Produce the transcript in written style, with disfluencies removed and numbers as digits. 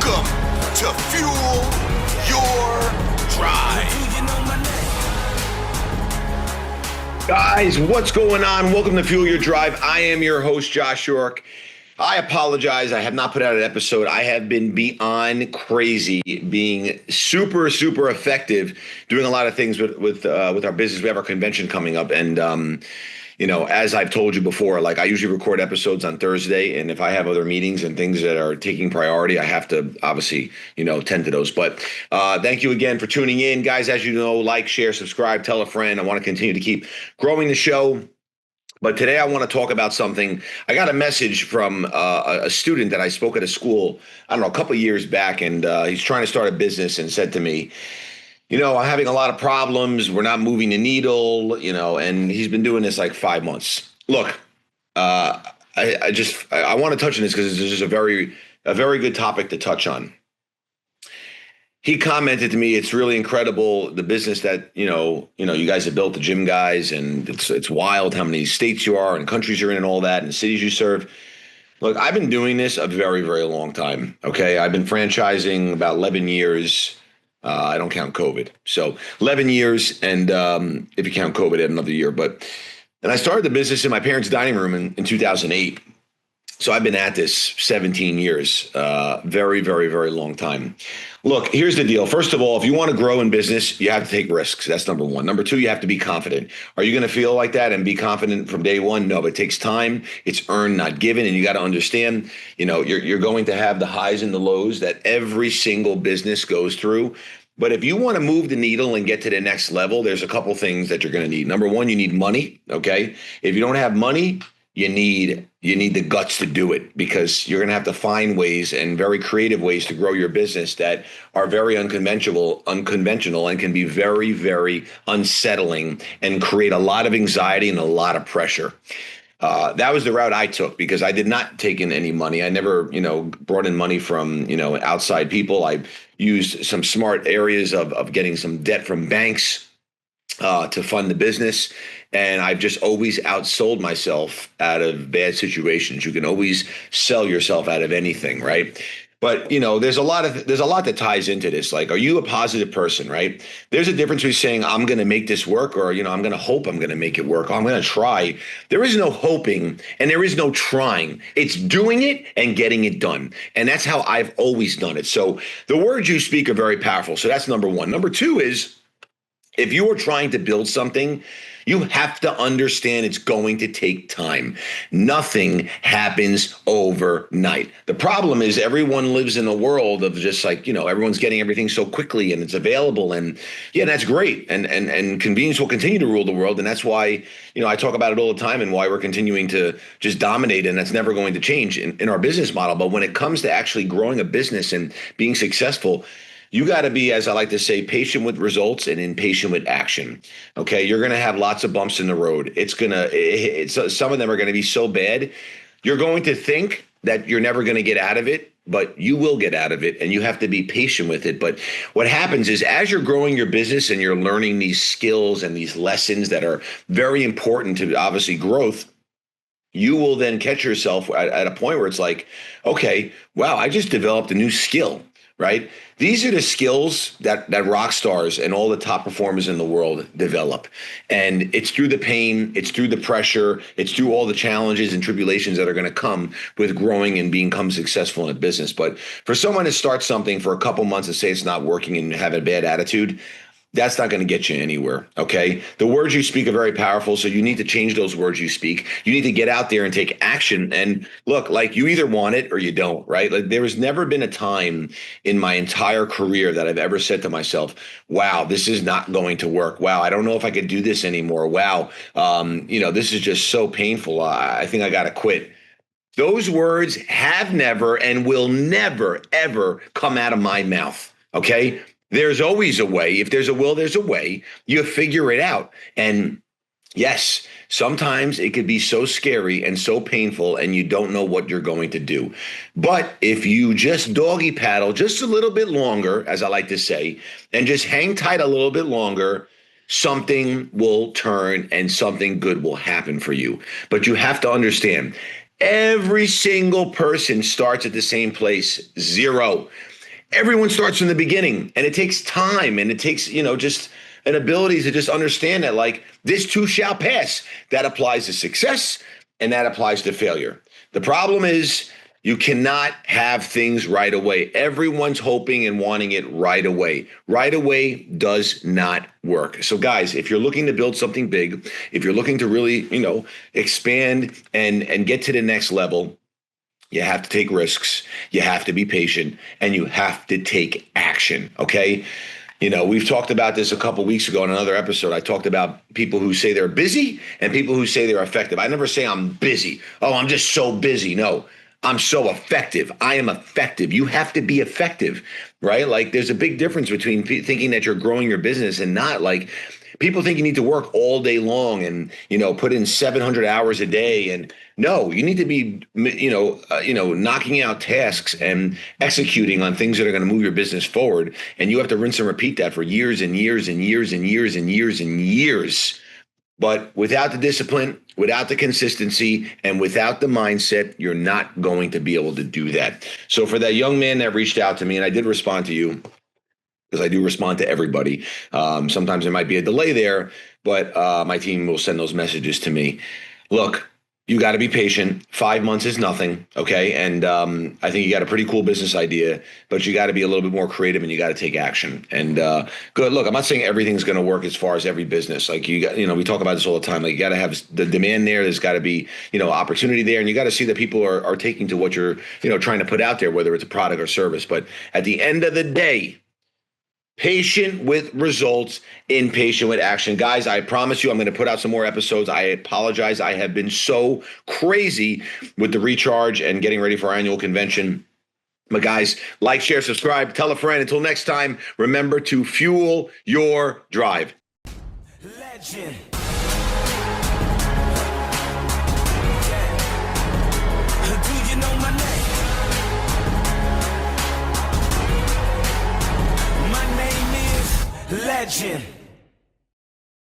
Welcome to Fuel Your Drive. Guys, what's going on? Welcome to Fuel Your Drive. I am your host, Josh York. I apologize. I have not put out an episode. I have been beyond crazy, being super effective, doing a lot of things with our business. We have our convention coming up, and as I've told you before, like I usually record episodes on Thursday, and if I have other meetings and things that are taking priority, I have to obviously, tend to those. But thank you again for tuning in, guys. As you know, like, share, subscribe, tell a friend. I want to continue to keep growing the show. But today I want to talk about something. I got a message from a student that I spoke at a school, I don't know, a couple of years back, and he's trying to start a business and said to me, I'm having a lot of problems. We're not moving the needle, and he's been doing this like 5 months. Look, I want to touch on this because this is a very good topic to touch on. He commented to me, it's really incredible, the business that, you guys have built, the GYMGUYZ, and it's wild how many states you are and countries you're in and all that and cities you serve. Look, I've been doing this a very, very long time, okay? I've been franchising about 11 years. I don't count COVID. So 11 years, and if you count COVID, I had another year. And I started the business in my parents' dining room in 2008. So I've been at this 17 years, very, very, very long time. Look, here's the deal. First of all, if you want to grow in business, you have to take risks. That's number one. Number two, you have to be confident. Are you going to feel like that and be confident from day one? No, but it takes time. It's earned, not given. And you got to understand, you're going to have the highs and the lows that every single business goes through. But if you want to move the needle and get to the next level, there's a couple things that you're going to need. Number one, you need money. Okay. If you don't have money, you need the guts to do it, because you're going to have to find ways and very creative ways to grow your business that are very unconventional and can be very, very unsettling and create a lot of anxiety and a lot of pressure. That was the route I took, because I did not take in any money. I never, brought in money from, outside people. I used some smart areas of getting some debt from banks to fund the business. And I've just always outsold myself out of bad situations. You can always sell yourself out of anything, right? But, there's a lot that ties into this. Like, are you a positive person, right? There's a difference between saying, I'm going to make this work, or, I'm going to hope I'm going to make it work. I'm going to try. There is no hoping and there is no trying. It's doing it and getting it done. And that's how I've always done it. So the words you speak are very powerful. So that's number one. Number two is, if you are trying to build something, you have to understand it's going to take time. Nothing happens overnight. The problem is everyone lives in a world of just like, everyone's getting everything so quickly and it's available. And yeah, that's great. And convenience will continue to rule the world. And that's why, I talk about it all the time and why we're continuing to just dominate. And that's never going to change in our business model. But when it comes to actually growing a business and being successful, you got to be, as I like to say, patient with results and impatient with action. Okay, you're going to have lots of bumps in the road. Some of them are going to be so bad, you're going to think that you're never going to get out of it, but you will get out of it, and you have to be patient with it. But what happens is, as you're growing your business and you're learning these skills and these lessons that are very important to obviously growth, you will then catch yourself at a point where it's like, okay, wow, I just developed a new skill. Right? These are the skills that rock stars and all the top performers in the world develop. And it's through the pain, it's through the pressure, it's through all the challenges and tribulations that are going to come with growing and become successful in a business. But for someone to start something for a couple months and say it's not working and have a bad attitude, that's not going to get you anywhere, okay? The words you speak are very powerful, so you need to change those words you speak. You need to get out there and take action. And look, like, you either want it or you don't, right? Like, there has never been a time in my entire career that I've ever said to myself, wow, this is not going to work. Wow, I don't know if I could do this anymore. Wow, this is just so painful. I think I got to quit. Those words have never and will never, ever come out of my mouth, okay? There's always a way. If there's a will, there's a way. You figure it out. And yes, sometimes it could be so scary and so painful and you don't know what you're going to do. But if you just doggy paddle just a little bit longer, as I like to say, and just hang tight a little bit longer, something will turn and something good will happen for you. But you have to understand, every single person starts at the same place, zero. everyone starts from the beginning, and it takes time, and it takes, just an ability to just understand that, like, this too shall pass. That applies to success, and that applies to failure. The problem is you cannot have things right away. Everyone's hoping and wanting it right away. Right away does not work. So guys, if you're looking to build something big, if you're looking to really, expand and get to the next level, you have to take risks, you have to be patient, and you have to take action, okay? We've talked about this a couple weeks ago in another episode. I talked about people who say they're busy and people who say they're effective. I never say I'm busy. Oh, I'm just so busy. No, I'm so effective. I am effective. You have to be effective, right? Like, there's a big difference between thinking that you're growing your business and not. Like, people think you need to work all day long and, put in 700 hours a day. And no, you need to be, knocking out tasks and executing on things that are going to move your business forward. And you have to rinse and repeat that for years and years and years and years and years and years. But without the discipline, without the consistency, and without the mindset, you're not going to be able to do that. So for that young man that reached out to me, and I did respond to you, because I do respond to everybody. Sometimes there might be a delay there, but my team will send those messages to me. Look, you got to be patient. 5 months is nothing, okay? And I think you got a pretty cool business idea, but you got to be a little bit more creative and you got to take action. And good. Look, I'm not saying everything's going to work as far as every business. Like, we talk about this all the time. Like, you got to have the demand there. There's got to be, opportunity there, and you got to see that people are taking to what you're, trying to put out there, whether it's a product or service. But at the end of the day, patient with results, impatient with action. Guys, I promise you I'm going to put out some more episodes. I apologize. I have been so crazy with the recharge and getting ready for our annual convention. But guys, like, share, subscribe, tell a friend. Until next time, remember to fuel your drive. Legend. Do you know my name? My name is Legend.